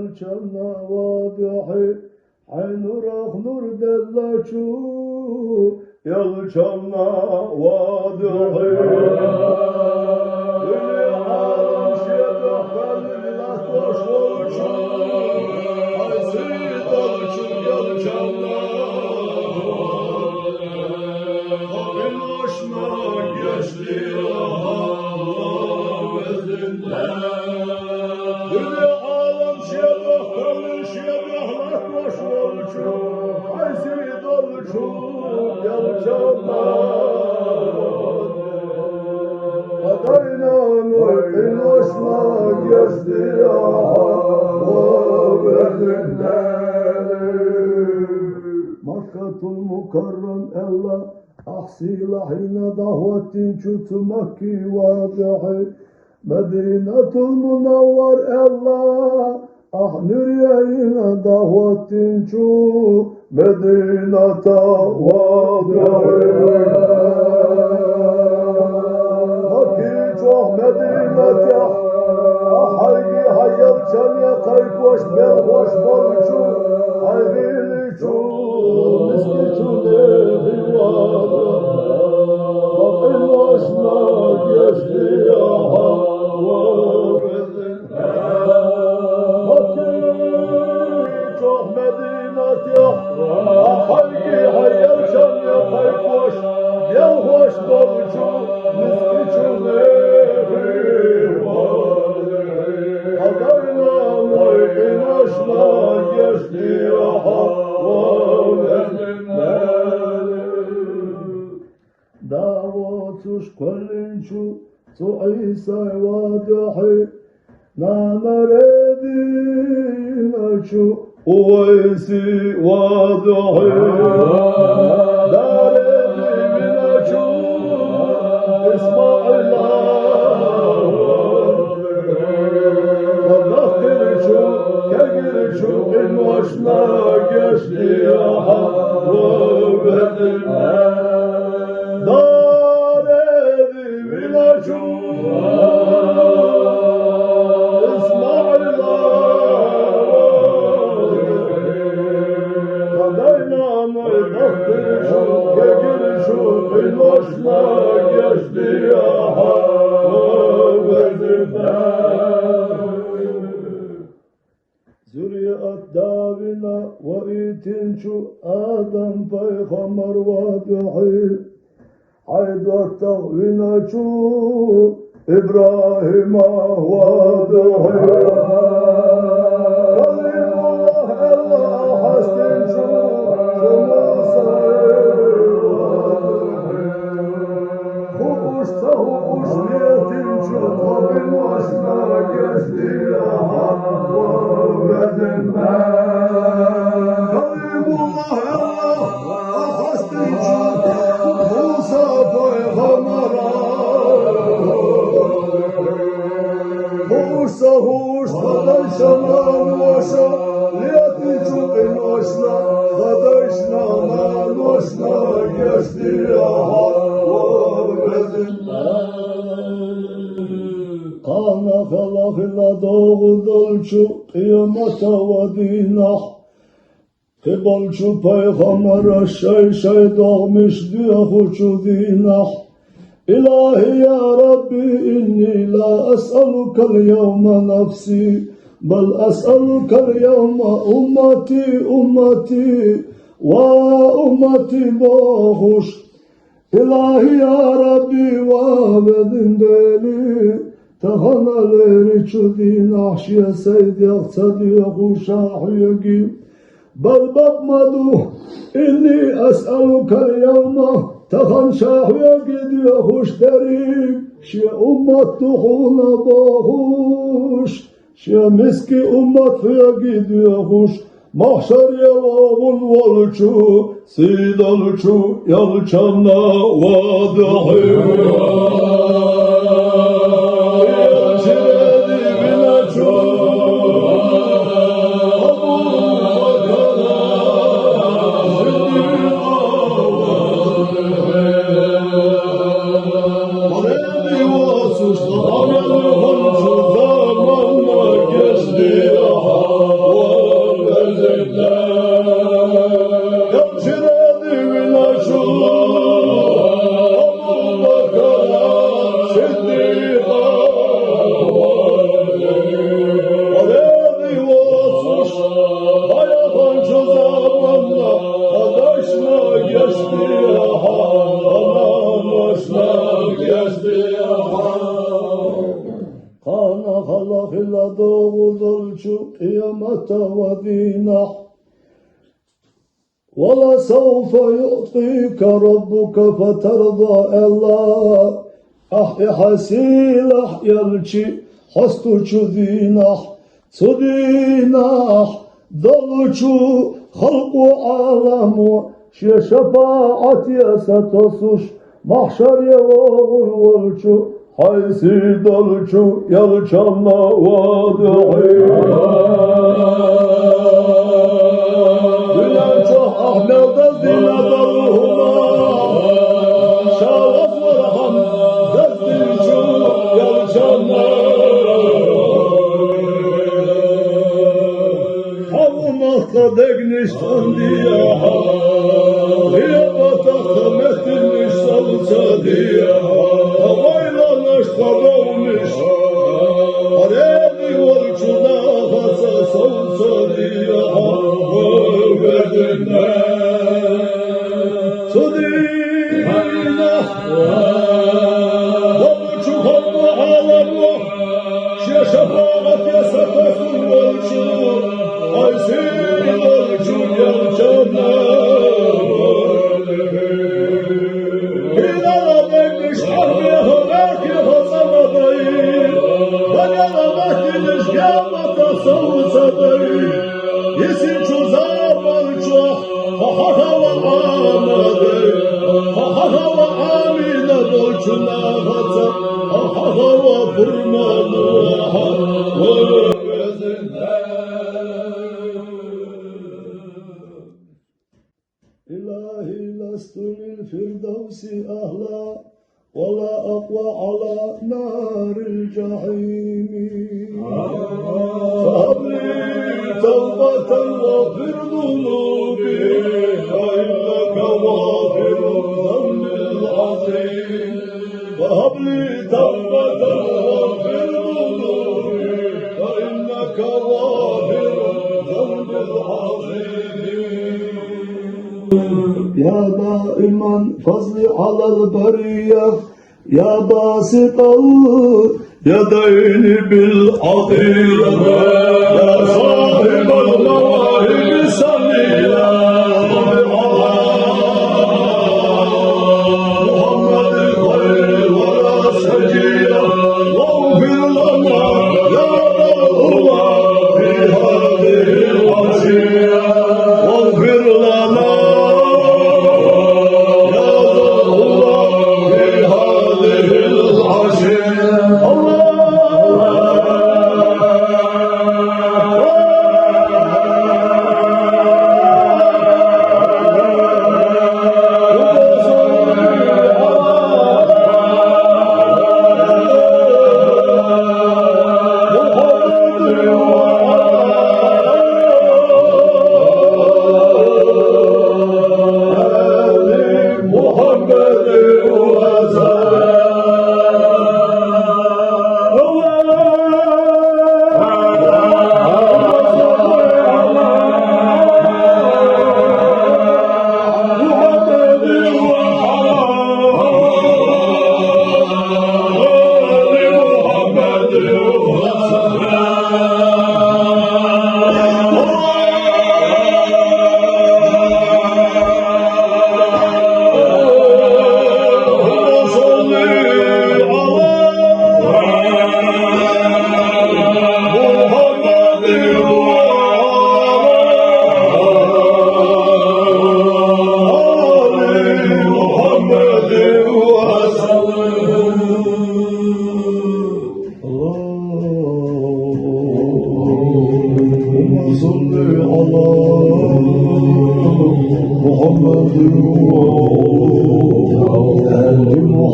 yalçana vadahi Aynur ahnur dellaçu yalçana vadahi Dili alem şeda kalillah koş olçu Aysi dalçu yalçana Kabin aşma geçti Allah vezinde Dili alem şeda kalillah koş olçu Aysi dalçu yalçana Adayna mu'in aşma geçti Allah vezinde Makkatul Mukarrem Allah أحصيل حين دعوة شت مكي واضحي مدينة المنور الله أحنر حين دعوة شو مدينة واضحي مكي جوه مدينة أحيي حيال شمية قيقوش بلغوش بلشو حيلي شو مسكي شو عيسى واضحي نامردين شو ويسي واضحي داردي من شو اسماعيل صدقتر شو كجر شو إن وشنا جشني يا حق وبدل داردي من شو وإيتنشو آدم پیغمبر واضحي عيد التغوينشو إبراهيم واضحي كلم الله الله حسنشو موسى خوش تهوش ليتنشو قبل وشنا جشتيها وبدن Sahuş kadayşanan başa Liyati çukin başla Kadayşnanan başla Geçti aha Kana kalakla doğudolçu Kıyamata vadinah Kıbalçu peygamber şey doğmuş diye huçu dinah إلهي يا ربي إني لا أسألك اليوم نفسي بل أسألك اليوم أمتي وأمتي باخش إلهي يا ربي وابدن ديلي تخناليري çudin ahşiye seydi yaksadi yakuşahiyegi بل بقمدو إني أسألك اليوم تخن شاهوية gidiyor hoş derik Şia ummat tuhuna bahuş Şia miski ummat hıya gidiyor hoş Mahşeriye vavun valçu Sidalçu yalçana vadahi Yalçiredi bilaçu Zamanla geçti Hayatın şu zamanda adaşla geçti aha, anamışla geçti aha. Kana halakıyla doğulur şu kıyamata ve dinah. وَلَسَوْفَ يُعْطِيكَ رَبُّكَ فَتَرْضَى Allah. Hasilah yalçı hastuçu dinah. Sudinah daluçu halku alamu. Şefaat yasatosuş mahşer yevoğul volçu. Haysi daluçu yalçanla vadı'i. Ahmet'e zilada ruhuma şalaf varham dezdilçu yalçanlar Havunakta degniştan diye Hiyabatakta metilmiş salça diye Havaylanış kadavmış Areni volçuda hasa salça diye Verdinler Sudina Babuçu halku alamu Şeşafaat yasakasın volçu Aysi volçu yalçanlar Hilala bekmiş harbiye belki hasamadayı Bagala vaktiniz kıyamata savutsadayı Yesin çuzar balço Hahava amadı Hahava amine bolçuna hatsa Hahava fırmalı Hahava gözünde İlahi lastu lil firdevsi ahla ولا أقوى على نار الجحيم فهب لي توبة واغفر ذنوبي فإنك غافر الذنب العظيم فهب لي توبة واغفر ذنوبي فإنك غافر الذنب العظيم يا دائما فضل على البرية يا باسط اليدين بالعطية يا صاحب المواهب السمية محمد خير الورى سجية واغفر لنا يا الله في هذه العشية واغفر لنا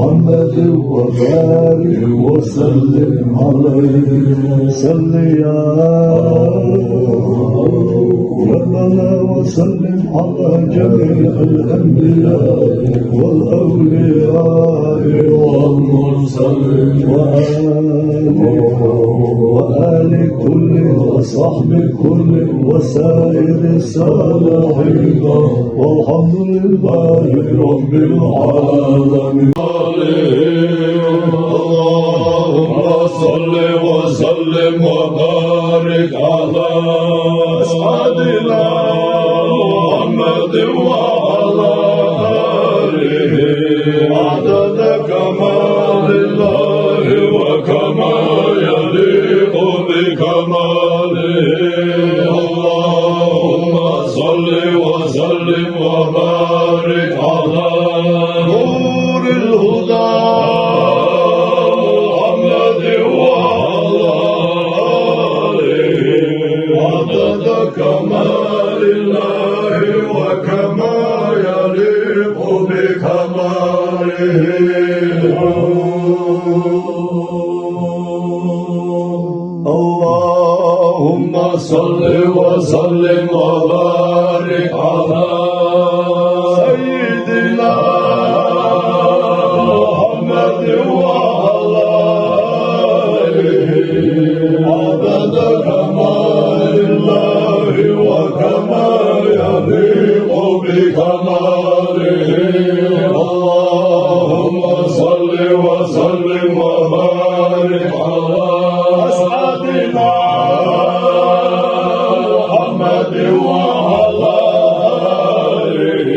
محمد وبارك وسلم عليه صل يا ربنا وسلم على جميع الأنبياء والأولياء والمرسلين وآل كل وصحب كل وسائر الصالحين والحمد لله رب العالمين. اللهم صل وسلم وبارك على سيدنا محمد وعلى آله عدد كمال الله وكما يليق بكماله. اللهم صل وسلم وبارك على نور الهدى محمد وعلى آله عدد كمال الله وكما يليق بكماله. اللهم صل وسلم وبارك على سيدنا محمد وعلى آله عدد كمال الله وكما يليق بكماله. اللهم صل وسلم وبارك على سيدنا محمد وعلى آله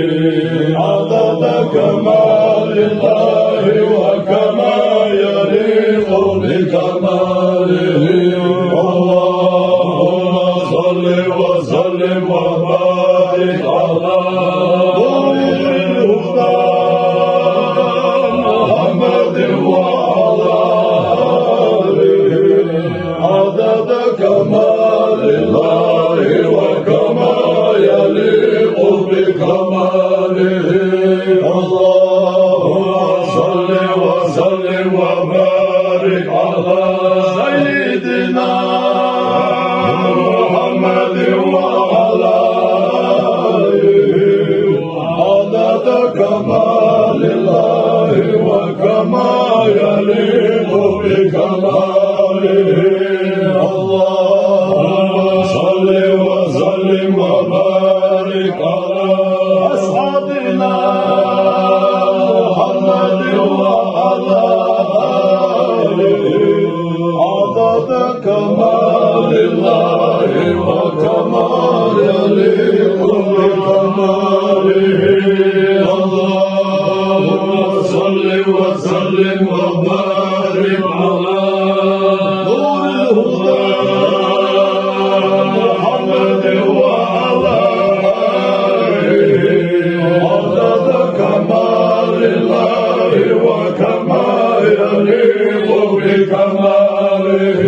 عدد كمال الله وكما يليق بكماله. اللهم صل وسلم وبارك على نور الهدى محمد وعلى آله عدد كمال الله وكما يليق بكماله. اللهم صل وسلم وبارك على سيدنا محمد وعلى آله عدد كمال الله وكما يليق بكماله. اللهم صل وسلم وبارك على أصحابنا محمد وعلى آله عدد كمال الله وكما يليق بكماله. اللهم صل وسلم وبارك على نور الهدى محمد وعلى آله عدد كمال الله وكما يليق بكماله.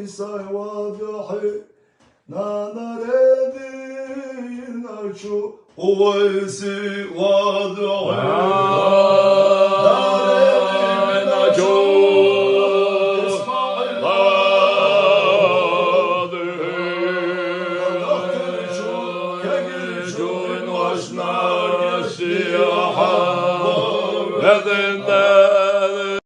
Isai wadahi na naredi nachu oisi wadahi nachu Then